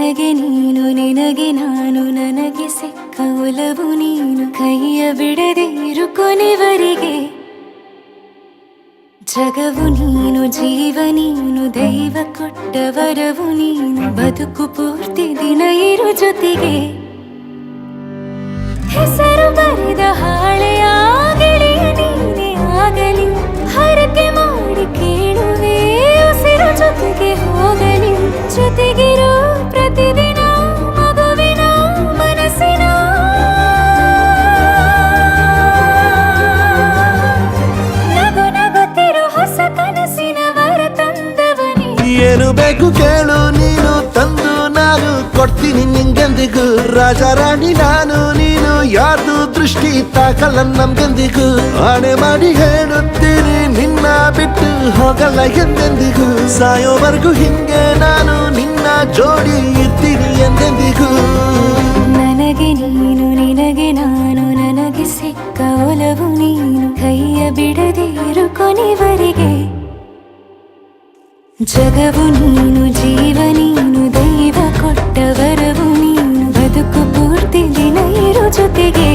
ನನಗೆ ನೀನು ನಿನಗೆ ನಾನು ನನಗೆ ಸಿಕ್ಕ ಒಲವು ನೀನು ಕೈಯ ಬಿಡದೆ ಇರು ಕೊನೆವರೆಗೆ ಜಗವು ನೀನು ಜೀವ ನೀನು ದೈವ ಕೊಟ್ಟ ವರವು ನೀನು ಬದುಕು ಪೂರ್ತಿ ದಿನ ಇರು ಜೊತೆಗೆ ಹೆಸರು ಬರೆದ ಹಾಳೆಯ ಗೆಳೆಯ ನೀನೇ ಆಗಲಿ ಹರಕೆ ಮಾಡಿ ಕೇಳುವೆ ಉಸಿರು ಜೊತೆಗೆ ಹೋಗಲಿ ಜೊತೆಗಿರೋ ಪ್ರತಿದಿನ ಮಗುವಿನ ಮನಸ್ಸಿನ ನಗು ನಗುತ್ತಿರೋ ಹೊಸ ಕನಸಿನ ವರ ತಂದವನೇ ಏನು ಬೇಕು ಕೇಳು ನೀನು ತಂದು ನಾನು ಕೊಡ್ತೀನಿ ನಿಂಗೆಂದಿಗೂ ರಾಜ ರಾಣಿ ನಾನು ನೀನು ಯಾರ್ದು ದೃಷ್ಟಿ ತಾಕಲ್ಲ ನಮ್ಗೆಂದಿಗೂ ಆಣೆ ಮಾಡಿ ಹೇಳುತ್ತೀನಿ ನಿನ್ನ ಬಿಟ್ಟು ಹೋಗಲ್ಲ ಎಂದೆಂದಿಗೂ ಸಾಯೋವರೆಗೂ ಹಿಂಗೆ ನಾನು ನಿನ್ನ ಜೋಡಿ ಇರ್ತೀನಿ ಎಂದೆಂದಿಗೂ ನನಗೆ ನೀನು ನಿನಗೆ ನಾನು ನನಗೆ ಸಿಕ್ಕ ಒಲವು ನೀನು ಕೈಯ ಬಿಡದೆ ಇರು ಕೊನೆವರೆಗೆ ಜಗವು ನೀನು ಜೀವ ನೀನು ದೈವ ಕೊಟ್ಟ ವರವು ನೀನು ಬದುಕು ಪೂರ್ತಿ ದಿನ ಇರು ಜೊತೆಗೆ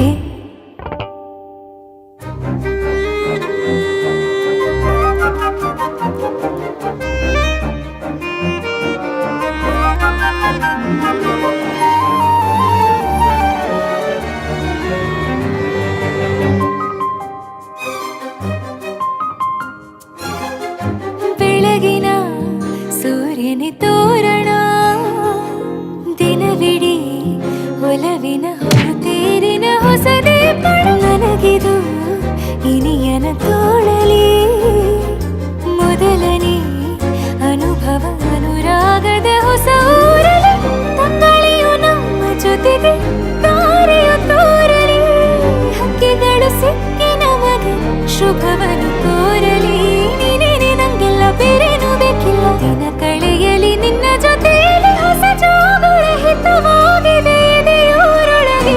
ಬೆಳಗಿನ ಸೂರ್ಯನ ತೋರಣ ದಿನವಿಡೀ ಒಲವಿನ ಹೊರತೇರಿನ ಹೊಸದೇ ಪಡ ನನಗಿದು ಇನಿಯನ ತೋಳಲಿ ಮೊದಲನೇ ಅನುಭವ ಅನುರಾಗದ ಹೊಸ ಊರಲಿ ತಂಗಳಿಯು ನಮ್ಮ ಜೊತೆಗೆ ತಾರೆಯು ತೋರಲಿ ಹಕ್ಕಿಗಳು ಸಿಕ್ಕಿ ನಮಗೆ ಶುಭವನ್ನು ಕೋರಲಿ ಬೇರೇನು ಬೇಕಿಲ್ಲ ದಿನ ಕಳೆಯಲಿ ನಿನ್ನ ಜೊತೆಯಲ್ಲಿ ಹೊಸ ಜೋಗುಳ ಹಿತವಾಗಿದೆ ದೇವರೊಳಗೆ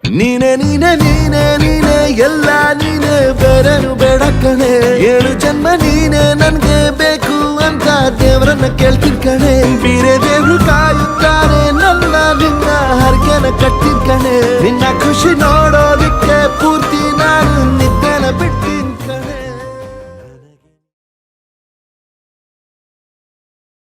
ನೀನೆ ನೀನೆ ನೀನೆ ನೀನೆ ಎಲ್ಲ ನೀನೆ ಬೇರೆನು ಬೇಡ ಕಣೆ 7 ಜನ್ಮ ನೀನೆ ನನ್ಗೆ ಬೇಕು ಅಂತ ದೇವ್ರನ್ನ ಕೇಳ್ತೀನಿ ಕಣೆ ಬೇರೆ ದೇವ್ರು ಕಾಯುತ್ತಾರೆ ನನ್ನ ನಿನ್ನ ಹರಕೆನ ಕಟ್ಟಿನ ಕಣೆ ನಿನ್ನ ಖುಷಿ ನೋಡೋದಿಕ್ಕೆ ಪೂರ್ತಿ ನಾನು ನಿದ್ದೆನ ಬಿಟ್ಟಿ